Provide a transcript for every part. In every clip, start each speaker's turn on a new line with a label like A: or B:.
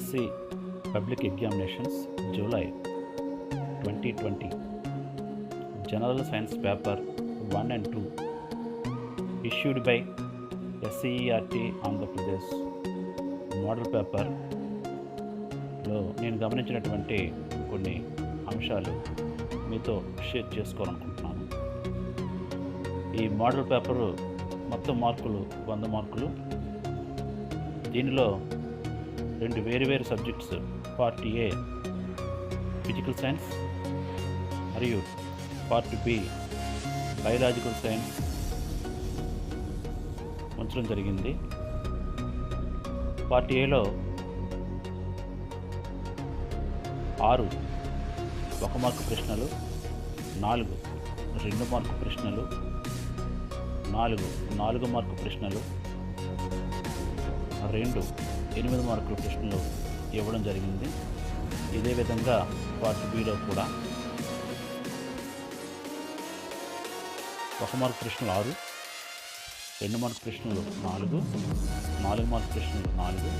A: SSC Public Examinations July 2020 General Science Paper 1 and 2 issued by SCERT Andhra Pradesh model పేపర్లో నేను గమనించినటువంటి కొన్ని అంశాలు మీతో షేర్ చేసుకోవాలనుకుంటున్నాను. ఈ మోడల్ పేపరు మొత్తం మార్కులు 100 మార్కులు. దీనిలో రెండు వేరు subjects part A physical science మరియు పార్ట్ బి బయోలాజికల్ సైన్స్ ఉంచడం జరిగింది. పార్ట్ ఏలో 6 1 మార్కు ప్రశ్నలు, 4 2 మార్కు ప్రశ్నలు, 4 మార్కు ప్రశ్నలు, 2 8 మార్కుల ప్రశ్నలు ఇవ్వడం జరిగింది. ఇదే విధంగా పార్ట్ బిలో కూడా 1 మార్కు ప్రశ్నలు 6, 2 మార్కు ప్రశ్నలు 4, 4 మార్కు ప్రశ్నలు 4,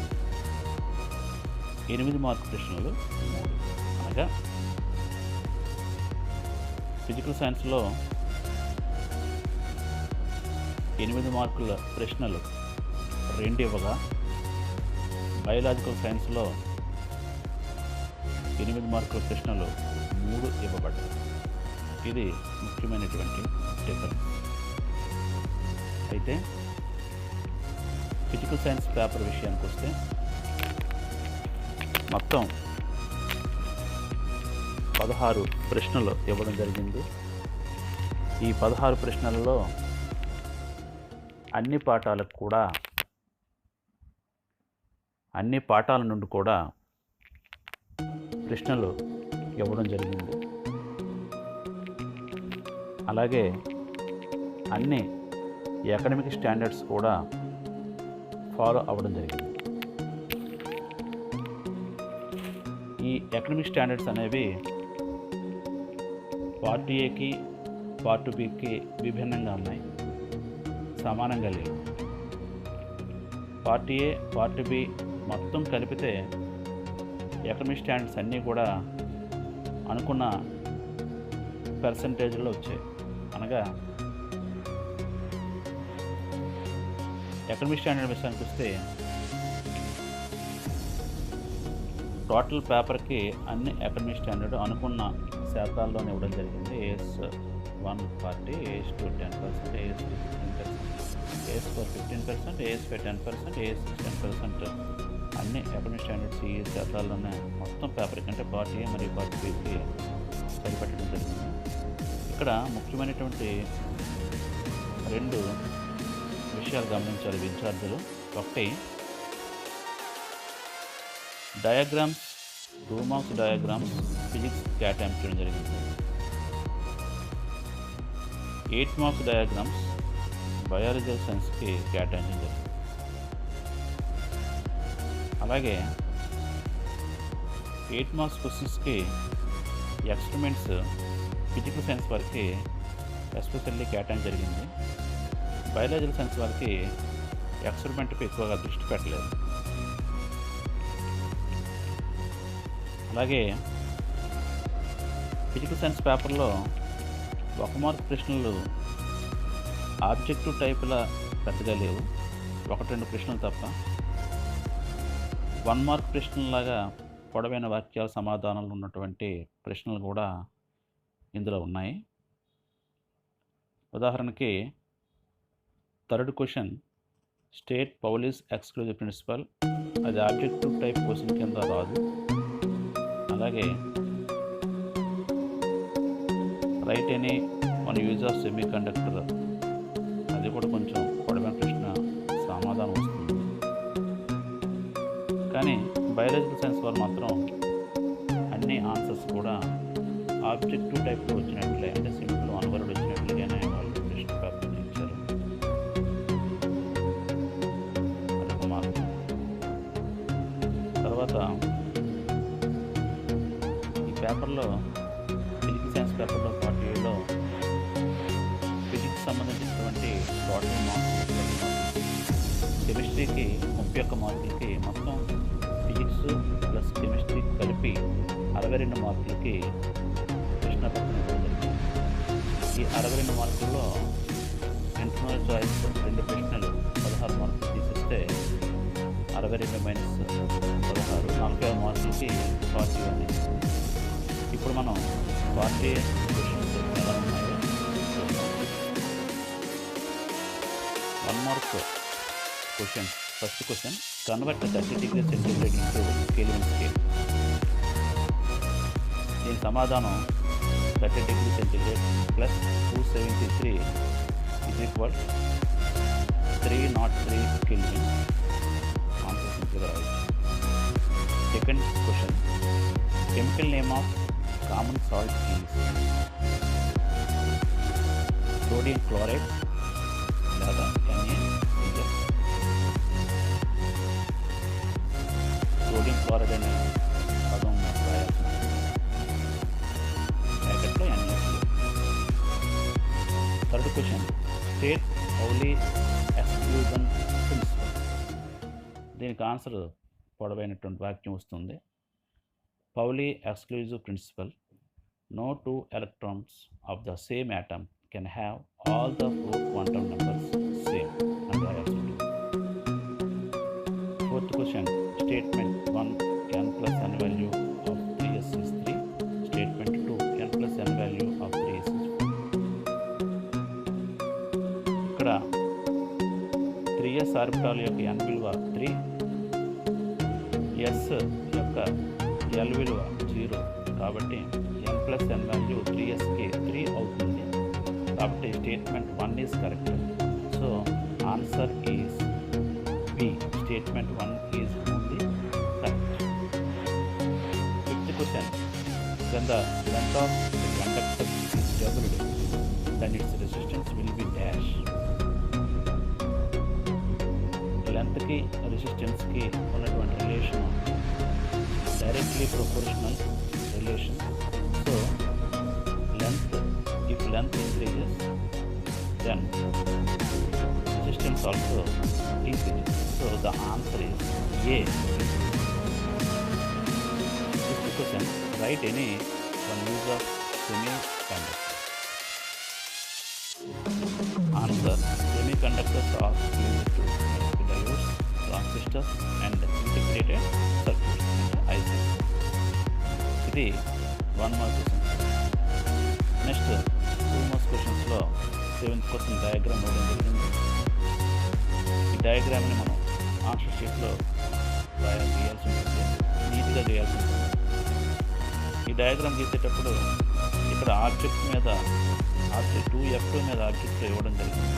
A: 8 మార్కు ప్రశ్నలు 3. అనగా ఫిజికల్ సైన్స్లో 8 మార్కుల ప్రశ్నలు 2 ఇవ్వగా, బయోలాజికల్ సైన్స్లో 8 మార్కుల ప్రశ్నలు 3 ఇవ్వబడ్డాయి. ఇది ముఖ్యమైనటువంటి డిఫరెన్స్. అయితే ఫిజికల్ సైన్స్ పేపర్ విషయానికి వస్తే మొత్తం 16 ప్రశ్నలు ఇవ్వడం జరిగింది. ఈ 16 ప్రశ్నలలో అన్ని పాఠాల నుండి కూడా ప్రశ్నలు ఇవ్వడం జరిగింది. అలాగే అన్ని అకాడమిక్ స్టాండర్డ్స్ కూడా ఫాలో అవ్వడం జరిగింది. ఈ అకాడమిక్ స్టాండర్డ్స్ అనేవి పార్ట్ ఏకి పార్ట్ బికి విభిన్నంగా ఉన్నాయి, సమానంగా లేవు. పార్ట్ ఏ పార్ట్ బి మొత్తం కలిపితే అకాడమిక్ స్టాండర్డ్స్ అన్నీ కూడా అనుకున్న పర్సంటేజ్లో వచ్చాయి. అనగా అకాడమిక్ స్టాండర్డ్ విషయానికి వస్తే టోటల్ పేపర్కి అన్ని అకాడమిక్ స్టాండర్డ్ అనుకున్న శాతాల్లోనే ఇవ్వడం జరిగింది. AS1 40, AS2 10%, AS3 15%, AS4 15%, AS5 10%, AS6 10% అన్ని అకాడమిక్ స్టాండర్డ్స్ ఈ శాతాల్లోనే మొత్తం పేపర్ కంటే పార్ట్ ఏ మరియు పార్ట్ బికి సరిపెట్టడం జరిగింది. ఇక్కడ ముఖ్యమైనటువంటి 2 విషయాలు గమనించాలి విద్యార్థులు. ఒకటి, డయాగ్రామ్స్ 2 మార్క్స్ డయాగ్రామ్స్ ఫిజిక్స్ కేటాయించడం జరిగింది. 8 మార్క్స్ డయాగ్రామ్స్ బయాలజికల్ సైన్స్కి కేటాయించడం జరిగింది. అలాగే 8 మార్క్స్ క్వశ్చన్స్కి ఎక్స్పెరిమెంట్స్ ఫిజికల్ సైన్స్ వారికి ఎస్పెషల్లీ కేటాయించడం జరిగింది. బయాలజికల్ సైన్స్ వారికి ఎక్స్పెరిమెంట్పై ఎక్కువగా దృష్టి పెట్టలేదు. అలాగే ఫిజికల్ సైన్స్ పేపర్లో 1 మార్క్ ప్రశ్నలు ఆబ్జెక్టివ్ టైపుల పెద్దగా లేవు, 1-2 ప్రశ్నలు తప్ప. 1 మార్క్ ప్రశ్నలాగా పొడవైన వాక్యాల సమాధానాలు ఉన్నటువంటి ప్రశ్నలు కూడా ఇందులో ఉన్నాయి. ఉదాహరణకి 3rd question, state Pauli's exclusive principle, అది ఆబ్జెక్టివ్ టైప్ క్వశ్చన్ కింద రాదు. అలాగే write any one use of semi conductor, అది కూడా కొంచెం పొడవైన ప్రశ్న సమాధానం వస్తుంది. కానీ బయాలజికల్ సైన్స్ వారు మాత్రం అన్ని ఆన్సర్స్ కూడా ఆబ్జెక్టివ్ టైప్లో వచ్చినట్లే, అంటే సింపుల్ 1 వర్డ్ వచ్చినట్లుగానే వాళ్ళు ప్రశ్న పేపర్ ఇచ్చారు. అదొక మార్క్. తర్వాత ఈ పేపర్లో ఫిజికల్ సైన్స్ పేపర్లో పార్ట్ ఏలో ఫిజిక్స్ సంబంధించినటువంటి టోటల్ మార్క్స్, కెమిస్ట్రీకి 31 మార్కులకి మొత్తం ఫిజిక్స్ ఫిజిక్స్ ప్లస్ కెమిస్ట్రీ కలిపి 62 మార్కులకి ప్రశ్నపత్రం ఇవ్వడం జరిగింది. ఈ 62 మార్కుల్లో ఇంటర్నల్ చాయిస్ 2 ప్రశ్నలు 16 మార్కులు తీసేస్తే 62 మైనస్ 16 46 మార్కులకి 40 అనేది. ఇప్పుడు మనం 40 క్వశ్చన్స్ ఎలా ఉన్నాయో చూద్దాం. 1 mark question. First question, convert 30 degree centigrade into kelvin scale. దీని సమాధానం 30 degree centigrade plus 273 is equal 303 Kelvin. Answer simply right. Second question, chemical name of common salt is sodium chloride లేదా NaCl. సోడియం క్లోరైడ్ అనే పదం రాయాల్సిన బ్రాకెట్లో NaCl. Third question, state Pauli exclusion principle. దీనికి answer పొడవైనటువంటి వాక్యం వస్తుంది. Pauli exclusive principle, no two electrons of the same atom can have all the 4 quantum numbers same అని రాయాల్సింది. Fourth question, statement 1 n plus n value of 3s is 3, statement 2 n plus n value of 3s is 4. ఇక్కడ 3s orbital యొక్క n విలువ 3, s యొక్క l విలువ 0, కాబట్టి n plus n value 3sకి 3 అవుతుంది. కాబట్టి statement 1 is correct. So answer is B, statement 1 is only correct. Fifth question, when the length of the conductor is doubled, then its resistance will be dash. లెంత్కి రెసిస్టెన్స్కి ఉన్నటువంటి relation directly proportional relation. So length, if length increases then resistance also increases. So the answer is A. Fifth question, write any one use of semiconductor. Answer, semiconductors are used to make diodes, transistors and integrated circuits and ICs. ఇది 1 mark question. Next 2 marks క్వశ్చన్స్లో 7th question diagram ఇవ్వడం జరిగింది. ఈ డయాగ్రామ్ని మనం answer షీట్లో గీయాల్సి ఉంటుంది, నీట్గా గీయాల్సి ఉంటుంది. ఈ డయాగ్రామ్ గీసేటప్పుడు ఇక్కడ ఆబ్జెక్ట్ మీద ఆబ్జెక్ట్ 2F2 మీద ఆబ్జెక్ట్ ఇవ్వడం జరిగింది.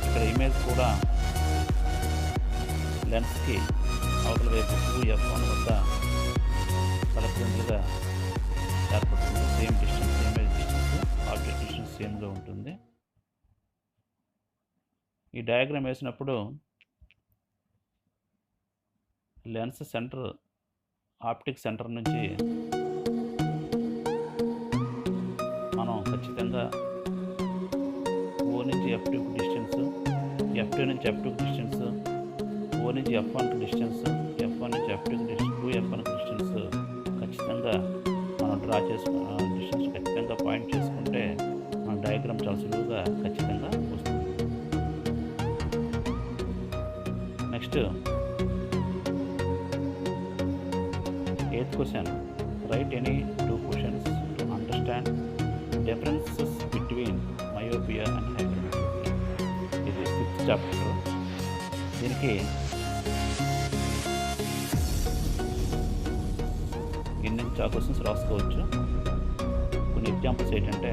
A: ఇక్కడ ఇమేజ్ కూడా లెన్స్కి అవతల వైపు 2F1 వద్ద కలెక్టెంట్గా ఏర్పడుతుంది. Same distance, image distance, object distance సేమ్గా ఉంటుంది. ఈ డయాగ్రామ్ వేసినప్పుడు లెన్స్ సెంటర్, ఆప్టిక్ సెంటర్ నుంచి మనం ఖచ్చితంగా O నుంచి F2 డిస్టెన్స్, F2 నుంచి F2 డిస్టెన్స్, O నుంచి F1 డిస్టెన్స్, F1 నుంచి F2 డిస్టెన్స్, 2F1 డిస్టెన్స్ ఖచ్చితంగా మనం డ్రా చేసుకున్న డిస్టెన్స్ ఖచ్చితంగా పాయింట్ చేసుకుంటే మన డయాగ్రామ్ చాలా సులువుగా ఖచ్చితంగా వస్తుంది. Next 8th question, right any 2 questions to understand differences between myopia and hypermetropia. ఇది 5th చాప్టర్. దీనికి ఎన్ని క్వశ్చన్స్ రాసుకోవచ్చు. కొన్ని ఎగ్జాంపుల్స్ ఏంటంటే,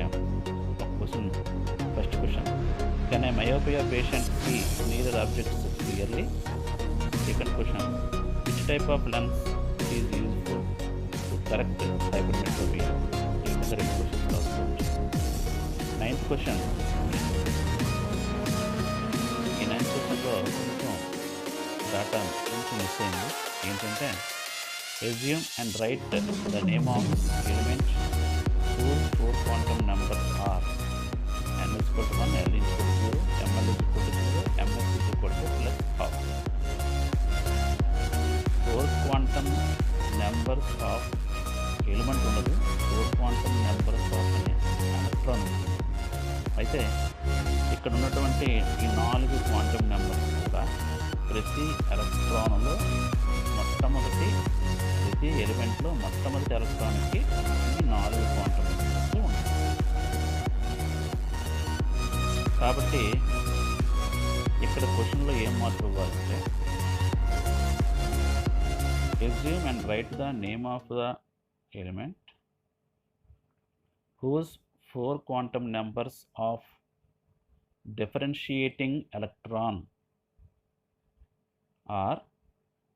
A: ఒక question, first question, can a myopia patient see neither objects clearly. Second question, which type of lens is useful to correct hypermetropia. ఈ విధంగా 2 questions రాసుకోవచ్చు. 9th క్వశ్చన్, ఈ 9th క్వశ్చన్లో కొంచెం డేటా కొంచెం మిస్ అయింది. ఏంటంటే, assume and write the name of element whose 4 quantum numbers are n is equal to 1, l is equal to 0, ml is equal to 0, ms is equal to plus half. 4 quantum అయితే ఇక్కడ ఉన్నటువంటి ఈ 4 quantum numbers కూడా ప్రతి ఎలక్ట్రాన్లో ప్రతి ఎలిమెంట్లో మొట్టమొదటి ఎలక్ట్రాన్కి ఈ 4 quantum numbers ఉంటాయి. కాబట్టి ఇక్కడ క్వశ్చన్లో ఏం మార్పు ఇవ్వాలంటే assume and write the name of the element whose 4 quantum numbers of differentiating electron are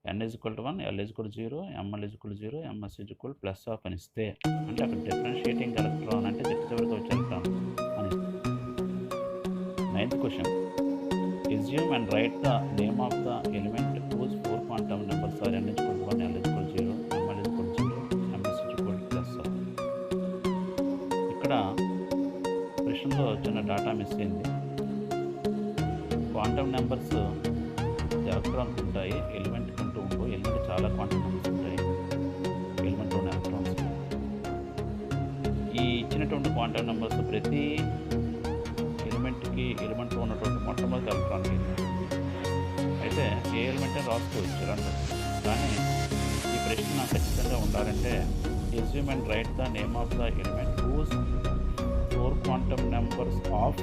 A: n is equal to 1, l is equal to 0, ml is equal to 0, ms is equal plus of అని ఇస్తే అంటే అక్కడ differentiating electron అంటే చివరికి వచ్చే electron అని ఇస్తుంది. 9th question, assume and write the name of the element whose 4 quantum numbers are n is equal to 1, l is equal to 0, ml is equal to 0, ms is equal to plus of. ఇక్కడ ప్రశ్నలో చిన్న data miss అయింది. Quantum numbers electrons ఉంటాయి, element అంటూ ఉండవు. Element చాలా quantum numbers ఉంటాయి, ఎలిమెంట్లోని electrons. ఈ ఇచ్చినటువంటి క్వాంటమ్ నెంబర్స్ ప్రతి ఎలిమెంట్లో ఉన్నటువంటి మొట్టమొదటి ఎలక్ట్రాన్కి అయితే ఏ ఎలిమెంట్ అని రాసుకోవచ్చు రెండు. కానీ ఈ ప్రశ్న ఖచ్చితంగా ఉండాలంటే assume and write the name of the element whose 4 quantum numbers of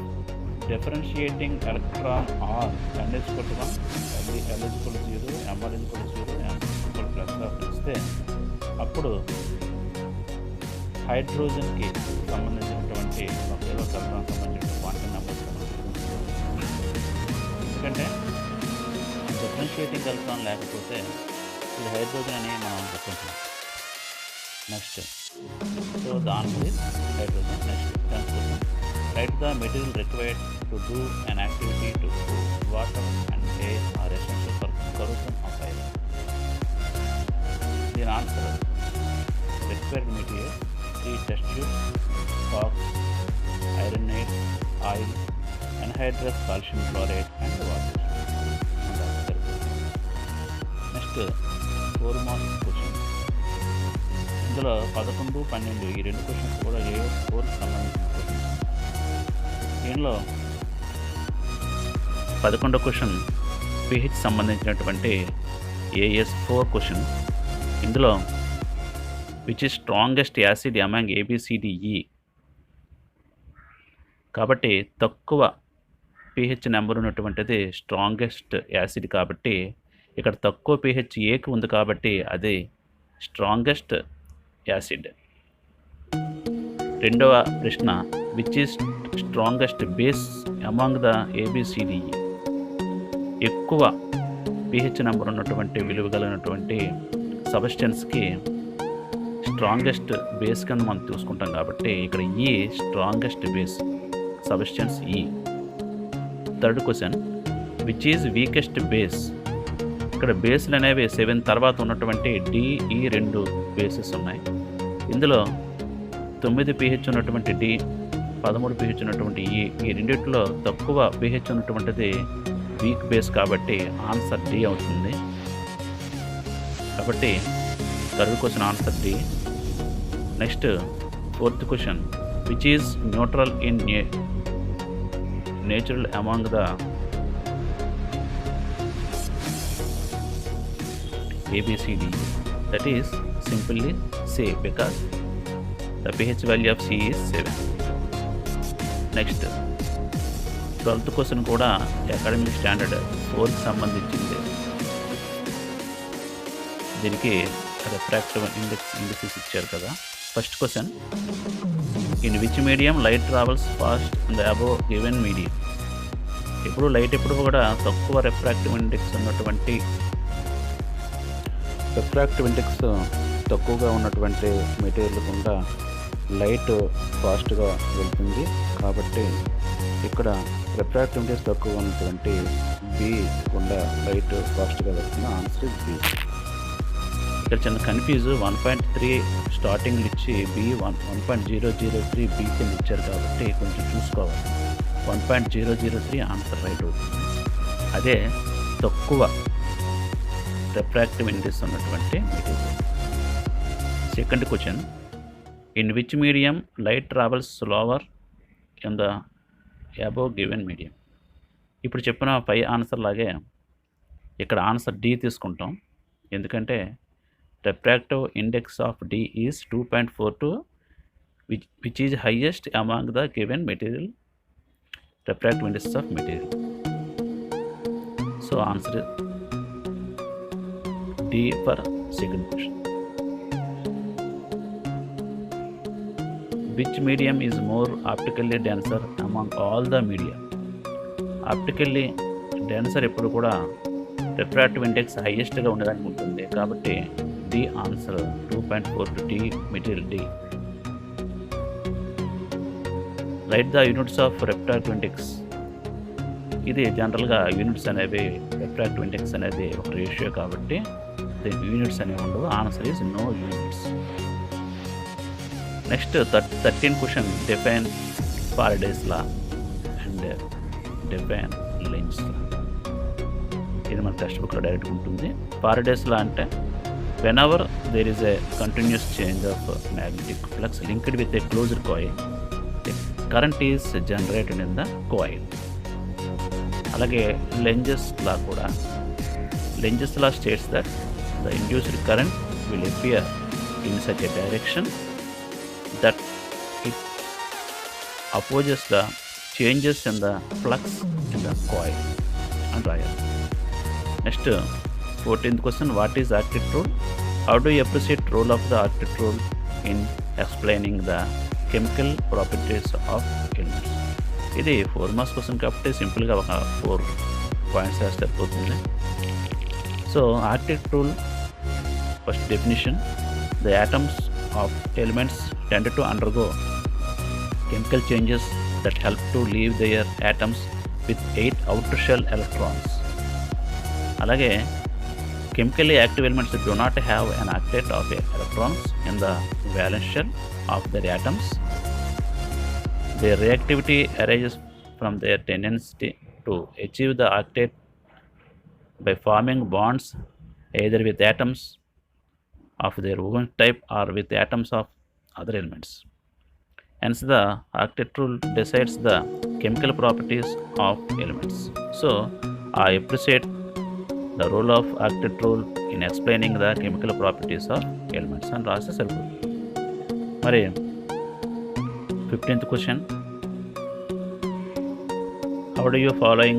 A: differentiating electron are n is equal to 1, l is equal to 0, ml is equal to 0, m is equal to plus of ఇస్తే అప్పుడు హైడ్రోజన్కి సంబంధించినటువంటి ఏదో electron సంబంధించిన quantum numbers. ఎందుకంటే differentiating electron లేకపోతే ఇది hydrogen అని మనం చెప్పుకుంటున్నాం. నెక్స్ట్ సో దాని hydrogen. Next 10th question, write the material required to do an activity to prove water and air are essential for corrosion of iron. దీని answer required material 3 test tubes, box, ironate, oil, anhydrous calcium chloride and water. Next 4 marks question. ఇందులో 11, 12 ఈ 2 questions కూడా AS4కి సంబంధించిన questions. దీనిలో 11వ question pH సంబంధించినటువంటి AS4 question. ఇందులో which is strongest acid among ABCDE. కాబట్టి తక్కువ pH నెంబర్ ఉన్నటువంటిది స్ట్రాంగెస్ట్ యాసిడ్. కాబట్టి ఇక్కడ తక్కువ pH ఏకి ఉంది కాబట్టి అది స్ట్రాంగెస్ట్ యాసిడ్. రెండవ ప్రశ్న which is strongest base among the ABCDE. ఎక్కువ pH నెంబర్ ఉన్నటువంటి విలువ కలిగినటువంటి సబ్స్టెన్స్కి స్ట్రాంగెస్ట్ బేస్ కింద మనం చూసుకుంటాం కాబట్టి ఇక్కడ ఈ స్ట్రాంగెస్ట్ బేస్ సబ్స్టెన్స్ ఈ. 3rd question which is weakest base. ఇక్కడ బేస్లు అనేవి 7 తర్వాత ఉన్నటువంటి DE 2 బేసెస్ ఉన్నాయి. ఇందులో 9 pH ఉన్నటువంటి D, 13 pH ఉన్నటువంటి E, ఈ రెండిట్లో తక్కువ pH ఉన్నటువంటిది వీక్ బేస్ కాబట్టి ఆన్సర్ D అవుతుంది. కాబట్టి 3rd question answer D. Next 4th question which is neutral in natural among the ABCD. That is simply C because the pH value of C is 7. Next 12th question కూడా academic standard 4కి సంబంధించింది. దీనికి refractive indices ఇచ్చారు కదా. First question in which medium light travels fast in the above given medium. ఇప్పుడు light ఎప్పుడు కూడా తక్కువ రిఫ్రాక్టివ్ ఇండెక్స్ ఉన్నటువంటి తక్కువగా ఉన్నటువంటి మెటీరియల్ గుండా లైట్ ఫాస్ట్గా వెళ్తుంది. కాబట్టి ఇక్కడ రిఫ్రాక్టివ్ ఇండెక్స్ తక్కువగా ఉన్నటువంటి B గుండా లైట్ ఫాస్ట్గా వెళ్తుంది. Answer is B. ఇక్కడ చిన్న కన్ఫ్యూజ్ 1.3 స్టార్టింగ్లు ఇచ్చి B 1.003 B కింద ఇచ్చారు కాబట్టి కొంచెం చూసుకోవాలి. 1.003 ఆన్సర్ రైట్ అవుతుంది. అదే తక్కువ రిఫ్రాక్టివ్ ఇండెక్స్ ఉన్నటువంటి material. Second question in which medium light travels slower in the above given medium. ఇప్పుడు చెప్పిన 5 ఆన్సర్ లాగే ఇక్కడ ఆన్సర్ డి తీసుకుంటాం. ఎందుకంటే refractive index of D is 2.42, which is highest among the given material refractive index of material. So answer is D for second question. Which medium is more optically denser among all the media? Optically denser ఎప్పుడు కూడా refractive index హైయెస్ట్గా ఉండడానికి ఉంటుంది. కాబట్టి the answer 2.42 the material D. Write the units of refractive index. ఇది జనరల్గా units అనేవి refractive index అనేది ఒక రేషియో కాబట్టి దీనికి యూనిట్స్ అనేవి ఉండవు. Answer is no units. Next 13 question define Faraday's law and define Lenz law. ఇది మన టెక్స్ట్ బుక్లో డైరెక్ట్ ఉంటుంది. ఫారడేస్ లా అంటే whenever there is a continuous change of magnetic flux linked with a closed coil, a current is generated in the coil. అలాగే లెంజెస్ లా కూడా, లెంజెస్ లా states that the induced current will appear in such a direction that it opposes the changes in the flux in the coil and రాయాలి. Next 14th question, what is Arctic rule? How do you appreciate role of the Arctic rule in explaining the chemical properties of elements? ఇది 4 marks question కాబట్టి సింపుల్గా ఒక 4 points వేస్తే సరిపోతుంది. So Arctic rule first definition, the atoms of elements tend to undergo chemical changes that help to leave their atoms with 8 outer shell electrons. అలాగే chemically active elements do not have an octet of electrons in the valence shell of their atoms. Their reactivity arises from their tendency to achieve the octet by forming bonds either with atoms of their own type or with atoms of other elements. Hence the octet rule decides the chemical properties of elements. So I appreciate the role of octet rule in explaining the chemical properties of elements అని రాస్తే సరిపోతుంది. మరి 15th question, how do you following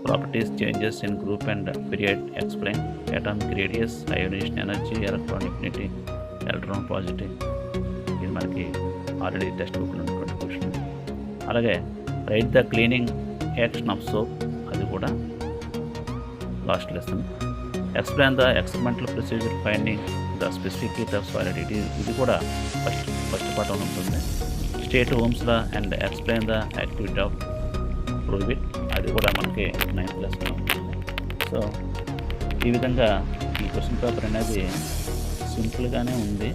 A: properties changes in group and period explain? Atomic radius, ionization energy, electron affinity, electron positive. ఇది మనకి already text బుక్లో ఉన్నటువంటి question. అలాగే write the cleaning action of soap, అది కూడా last lesson. Explain the experimental procedure finding the specific heat of solid, ఇది కూడా first పాఠంలో ఉంటుంది. State Ohm's law and explain the activity of prove it, అది కూడా మనకి 9th లెసన్లో ఉంటుంది. సో ఈ విధంగా ఈ క్వశ్చన్ పేపర్ అనేది సింపుల్గానే ఉంది,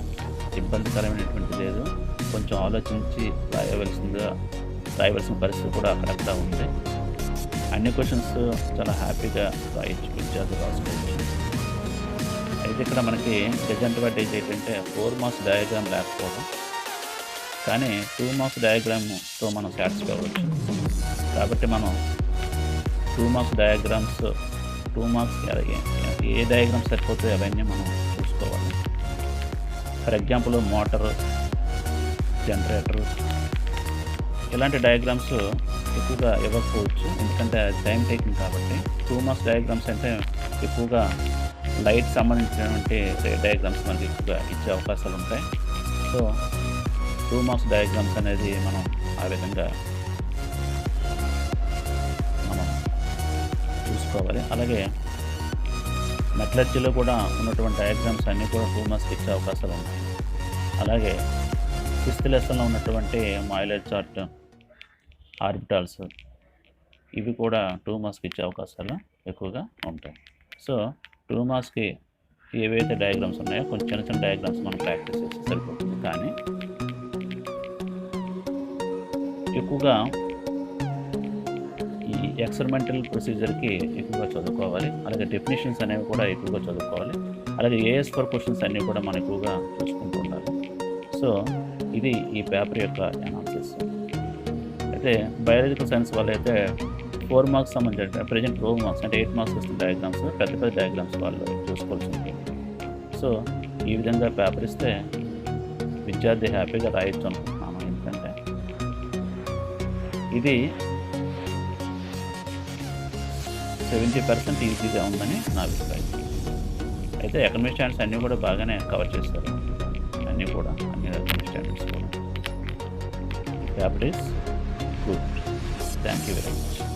A: ఇబ్బందికరమైనటువంటి లేదు. కొంచెం ఆలోచించి రాయవలసిన పరిస్థితి కూడా అక్కడక్కడ ఉంది. అన్ని క్వశ్చన్స్ చాలా హ్యాపీగా రాయొచ్చు, విద్యార్థులు రాసుకోవచ్చు. అయితే ఇక్కడ మనకి డిసడ్వాంటేజ్ ఏంటంటే 4 మార్క్స్ డయాగ్రామ్ లేకపోవడం, కానీ 2 మార్క్స్ డయాగ్రామ్తో మనం సాటిస్ఫై అవ్వచ్చు. కాబట్టి మనం 2 మార్క్స్ డయాగ్రామ్స్ 2 మార్క్స్ ఏ డయాగ్రామ్స్ సరిపోతాయి అవన్నీ మనం చూసుకోవాలి. ఫర్ ఎగ్జాంపుల్ మోటార్, జనరేటర్ ఇలాంటి డయాగ్రామ్స్ ఎక్కువగా ఇవ్వకపోవచ్చు, ఎందుకంటే టైం టేకింగ్ కాబట్టి. 2 మార్క్స్ డయాగ్రామ్స్ అంటే ఎక్కువగా లైట్ సంబంధించినటువంటి డయాగ్రామ్స్ మనకి ఎక్కువగా ఇచ్చే అవకాశాలు ఉంటాయి. సో 2 మార్క్స్ డయాగ్రామ్స్ అనేది మనం ఆ విధంగా మనం చూసుకోవాలి. అలాగే మెటలర్జీలో కూడా ఉన్నటువంటి డయాగ్రామ్స్ అన్నీ కూడా 2 మార్క్స్కి ఇచ్చే అవకాశాలు ఉన్నాయి. అలాగే 6th లెసన్లో ఉన్నటువంటి మాయిలేజ్ చార్ట్, ఆర్బిటాల్స్, ఇవి కూడా 2 మార్క్స్కి ఇచ్చే అవకాశాలు ఎక్కువగా ఉంటాయి. సో 2 మార్క్స్కి ఏవైతే డయాగ్రామ్స్ ఉన్నాయో కొంచెం చిన్న చిన్న డయాగ్రామ్స్ మనం ప్రాక్టీస్ చేస్తే సరిపోతుంది. కానీ ఎక్కువగా ఈ ఎక్స్పెరిమెంటల్ ప్రొసీజర్కి ఎక్కువగా చదువుకోవాలి. అలాగే డెఫినేషన్స్ అనేవి కూడా ఎక్కువగా చదువుకోవాలి. అలాగే AS4 క్వశ్చన్స్ అన్నీ కూడా మనం ఎక్కువగా చూసుకుంటూ ఉండాలి. సో ఇది ఈ పేపర్ యొక్క అనాలిసిస్. అయితే బయాలజికల్ సైన్స్ వాళ్ళైతే 4 మార్క్స్ సంబంధించిన ప్రెజెంట్ రో మార్క్స్ అంటే 8 మార్క్స్ వస్తుంది డయాగ్రామ్స్, పెద్ద పెద్ద డయాగ్రామ్స్ వాళ్ళు చూసుకోవాల్సి ఉంటుంది. సో ఈ విధంగా పేపర్ ఇస్తే విద్యార్థి హ్యాపీగా రాయొచ్చు అనుకుంటున్నాను. ఎందుకంటే ఇది 70% ఈజీగా ఉందని నా అభిప్రాయం. అయితే ఎకనమిక్ స్టాండర్డ్స్ అన్నీ కూడా బాగానే కవర్ చేస్తారు, అన్నీ ఎకనమిక్ స్టాండర్డ్స్ కూడా. Paper is good. Thank you very much.